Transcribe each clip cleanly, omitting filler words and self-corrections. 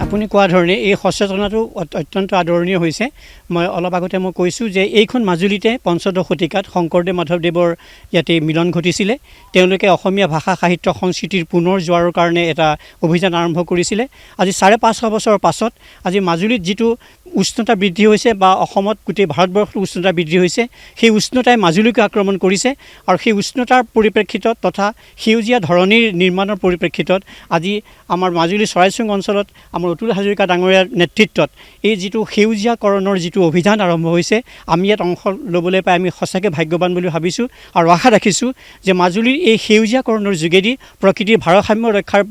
আপুনি কোৱা ধৰণে এই সচেতনতাটো অত্যন্ত আদৰণীয় হৈছে। মই অলপ আগতে মই কৈছোঁ যে এইখন মাজুলীতে পঞ্চদশ শতিকাত শংকৰদেৱ মাধৱদেৱৰ ইয়াতে মিলন ঘটিছিলে। তেওঁলোকে অসমীয়া ভাষা সাহিত্য সংস্কৃতিৰ পুনৰ যোৱাৰ কাৰণে এটা অভিযান আৰম্ভ কৰিছিলে। আজি 550 বছৰৰ পাছত আজি মাজুলীত যিটো উষ্ণতা বৃদ্ধি হৈছে বা অসমত গোটেই ভাৰতবৰ্ষত উষ্ণতা বৃদ্ধি হৈছে, সেই উষ্ণতাই মাজুলীকে আক্ৰমণ কৰিছে আৰু সেই উষ্ণতাৰ পৰিপ্ৰেক্ষিতত তথা সেউজীয়া ধৰণীৰ নিৰ্মাণৰ পৰিপ্ৰেক্ষিতত আজি আমাৰ মাজুলী চৰাইচুং অঞ্চলত আমাৰ অতুল হাজৰিকা ডাঙৰীয়াৰ নেতৃত্বত এই যিটো সেউজীয়াকৰণৰ যিটো অভিযান আৰম্ভ হৈছে, আমি ইয়াত অংশ ল'বলৈ পাই আমি সঁচাকৈ ভাগ্যৱান বুলি ভাবিছোঁ আৰু আশা ৰাখিছোঁ যে মাজুলীৰ এই সেউজীয়াকৰণৰ যোগেদি প্ৰকৃতিৰ ভাৰসাম্য ৰক্ষাৰ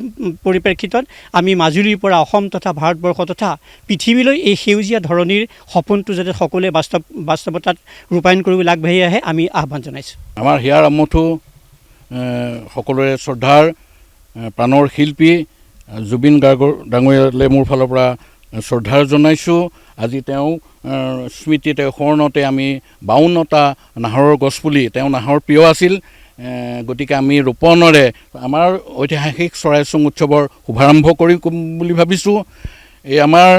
পৰিপ্ৰেক্ষিতত আমি মাজুলীৰ পৰা অসম তথা ভাৰতবৰ্ষ তথা পৃথিৱীলৈ এই সেউজীয়া ধৰণীৰ সপোনটো যাতে সকলোৱে বাস্তৱতাত ৰূপায়ণ কৰিবলৈ আগবাঢ়ি আহে আমি আহ্বান জনাইছোঁ। আমাৰ হিয়াৰ আমঠু সকলোৰে শ্ৰদ্ধাৰ প্ৰাণৰ শিল্পী জুবিন গাৰ্গ ডাঙৰীয়ালৈ মোৰ ফালৰ পৰা শ্ৰদ্ধা জনাইছোঁ। আজি তেওঁ স্মৃতিতে শৰণতে আমি 52টা নাহৰৰ গছপুলি, তেওঁ নাহৰ প্ৰিয় আছিল, গতিকে আমি ৰোপণৰে আমাৰ ঐতিহাসিক চৰাইচুং উৎসৱৰ শুভাৰম্ভ কৰিম বুলি ভাবিছোঁ। এই আমাৰ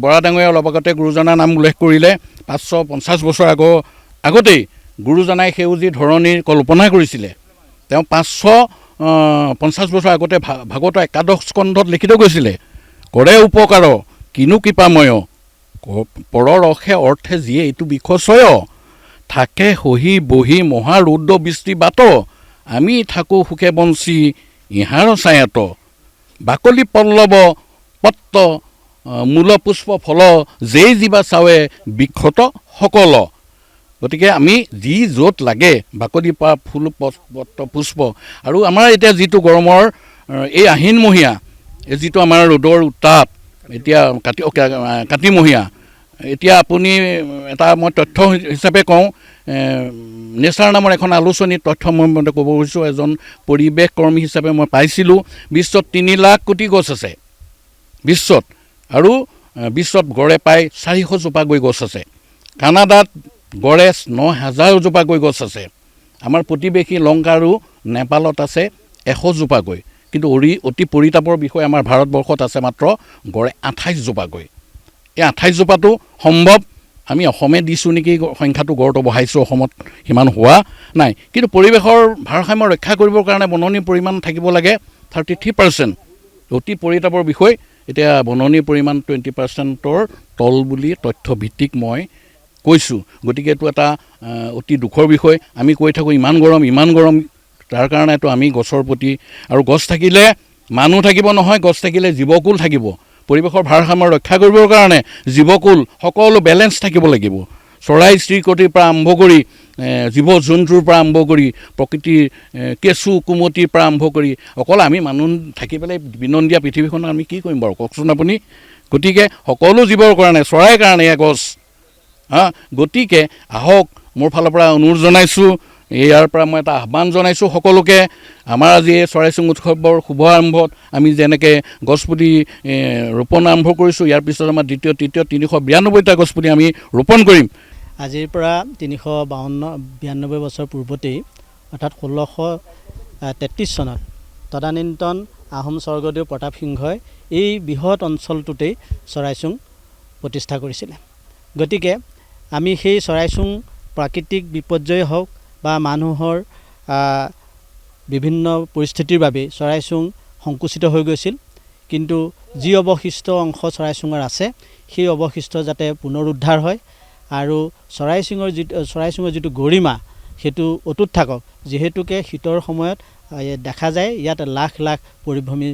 বৰা ডাঙৰীয়া অলপ আগতে গুৰুজনাৰ নাম উল্লেখ কৰিলে। 550 বছৰ আগতেই গুৰুজনাই সেউজী ধৰণীৰ কল্পনা কৰিছিলে। তেওঁ 550 বছৰ আগতে ভাগৱত একাদশ স্কন্ধত লিখিত গৈছিলে, কৰে উপকাৰ কিনো কৃপাময়, পৰৰ ৰসে অৰ্থে যিয়ে এইটো বিষচয়, থাকে সহি বহি মহা ৰুদ্ৰ বৃষ্টি বাট, আমি থাকোঁ সুখে বঞ্চি ইহাৰ ছায়াত, বাকলি পল্লৱ পত্ত মূল পুষ্প ফল, যেই জীৱা চাৱে বিক্ষত সকল। গতিকে আমি যি য'ত লাগে বাকলি পৰা ফুল পত্ৰ পুষ্প, আৰু আমাৰ এতিয়া যিটো গৰমৰ এই আহিনমহীয়া এই যিটো আমাৰ ৰ'দৰ উত্তাপ, এতিয়া কাতিমহীয়া, এতিয়া আপুনি এটা মই তথ্য হিচাপে কওঁ, নেচাৰ নামৰ এখন আলোচনীত তথ্য মই ক'ব খুজিছোঁ, এজন পৰিৱেশ কৰ্মী হিচাপে মই পাইছিলোঁ, বিশ্বত 3 লাখ কোটি গছ আছে বিশ্বত, আৰু বিশ্বত গড়ে প্ৰায় 400 জোপাকৈ গছ আছে। কানাডাত গড়ে 9,000 জোপাকৈ গছ আছে। আমাৰ প্ৰতিবেশী লংকা আৰু নেপালত আছে 100 জোপাকৈ, কিন্তু অতি পৰিতাপৰ বিষয় আমাৰ ভাৰতবৰ্ষত আছে মাত্ৰ গড়ে 28 জোপাকৈ। এই 28 জোপাটো সম্ভৱ আমি অসমে দিছোঁ নেকি, সংখ্যাটো গড়টো বঢ়াইছোঁ, অসমত সিমান হোৱা নাই। কিন্তু পৰিৱেশৰ ভাৰসাম্য ৰক্ষা কৰিবৰ কাৰণে বননিৰ পৰিমাণ থাকিব লাগে 33%। অতি পৰিতাপৰ বিষয়, এতিয়া বননিৰ পৰিমাণ 20%ৰ তল বুলি তথ্যভিত্তিক মই কৈছোঁ। গতিকে এইটো এটা অতি দুখৰ বিষয়। আমি কৈ থাকোঁ ইমান গৰম, তাৰ কাৰণেতো আমি গছৰ প্ৰতি, আৰু গছ থাকিলে মানুহ থাকিব নহয়, গছ থাকিলে জীৱকুল থাকিব। পৰিৱেশৰ ভাৰসাম্য ৰক্ষা কৰিবৰ কাৰণে জীৱকুল সকলো বেলেঞ্চ থাকিব লাগিব। চৰাই চিৰিকটিৰ পৰা আৰম্ভ কৰি জীৱ জন্তুৰ পৰা আৰম্ভ কৰি প্ৰকৃতিৰ কেঁচু কুমতিৰ পৰা আৰম্ভ কৰি অকল আমি মানুহ থাকি পেলাই বিনন্দীয়া পৃথিৱীখনত আমি কি কৰিম বাৰু কওকচোন আপুনি। গতিকে সকলো জীৱৰ কাৰণে, চৰাইৰ কাৰণে এয়া গছ। গতিকে আহক, মোৰ ফালৰ পৰা অনুৰোধ জনাইছোঁ, ইয়াৰ পৰা মই এটা আহ্বান জনাইছোঁ সকলোকে। আমাৰ আজি এই চৰাইচুং উৎসৱৰ শুভ আৰম্ভত আমি যেনেকৈ গছপুলি ৰোপণ আৰম্ভ কৰিছোঁ, ইয়াৰ পিছত আমাৰ দ্বিতীয় তৃতীয় 392টা গছপুলি আমি ৰোপণ কৰিম। আজিৰ পৰা 392 বছৰ পূৰ্বতেই, অৰ্থাৎ 1633 চনত তদানীন্তন আহোম স্বৰ্গদেউ প্ৰতাপ সিংহই এই বৃহৎ অঞ্চলটোতেই চৰাইচুং প্ৰতিষ্ঠা কৰিছিলে। গতিকে আমি সেই চৰাইচুং প্ৰাকৃতিক বিপৰ্যয় হওক বা মানুহৰ বিভিন্ন পৰিস্থিতিৰ বাবেই চৰাইচুং সংকুচিত হৈ গৈছিল, কিন্তু যি অৱশিষ্ট অংশ চৰাইচুঙৰ আছে সেই অৱশিষ্ট যাতে পুনৰুদ্ধাৰ হয় আৰু চৰাইচুঙৰ যিটো গৰিমা সেইটো অটুট থাকক। যিহেতুকে শীতৰ সময়ত দেখা যায় ইয়াত লাখ লাখ পৰিভ্ৰমী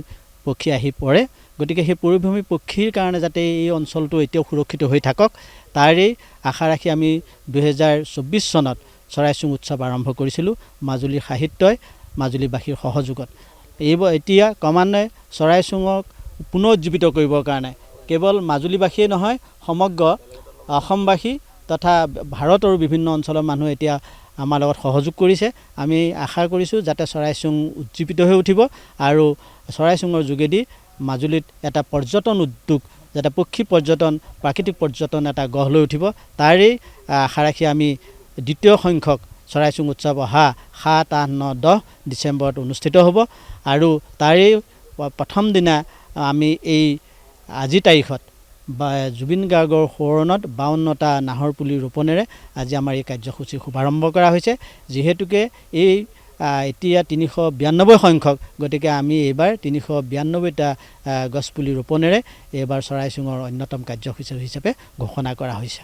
পক্ষী আহি পৰে, গতিকে সেই পৰিভ্ৰমী পক্ষীৰ কাৰণে যাতে এই অঞ্চলটো এতিয়াও সুৰক্ষিত হৈ থাকক তাৰেই আশা ৰাখি আমি 2024 চনত চৰাইচুং উৎসৱ আৰম্ভ কৰিছিলোঁ মাজুলীৰ সাহিত্যই মাজুলীবাসীৰ সহযোগত। এতিয়া ক্ৰমান্বয়ে চৰাইচুঙক পুনৰুজ্জীৱিত কৰিবৰ কাৰণে কেৱল মাজুলীবাসীয়ে নহয়, সমগ্ৰ অসমবাসী তথা ভাৰতৰ বিভিন্ন অঞ্চলৰ মানুহ এতিয়া আমাৰ লগত সহযোগ কৰিছে। আমি আশা কৰিছোঁ যাতে চৰাইচুং উজ্জীৱিত হৈ উঠিব আৰু চৰাইচুঙৰ যোগেদি মাজুলীত এটা পৰ্যটন উদ্যোগ, যাতে পক্ষী পৰ্যটন, প্ৰাকৃতিক পৰ্যটন এটা গঢ় লৈ উঠিব, তাৰেই আশা ৰাখি আমি দ্বিতীয় সংখ্যক চৰাইচুং উৎসৱ অহা 7, 8, 9, 10 ডিচেম্বৰত অনুষ্ঠিত হ'ব। আৰু তাৰেই প্ৰথম দিনা আমি এই আজিৰ তাৰিখত বা জুবিন গাৰ্গৰ সোঁৱৰণত 52টা নাহৰ পুলি ৰোপণেৰে আজি আমাৰ এই কাৰ্যসূচী শুভাৰম্ভ কৰা হৈছে। যিহেতুকে এই এতিয়া 392 সংখ্যক, গতিকে আমি এইবাৰ 392টা গছপুলি ৰোপণেৰে এইবাৰ চৰাইচোঙৰ অন্যতম কাৰ্যসূচী হিচাপে ঘোষণা কৰা হৈছে।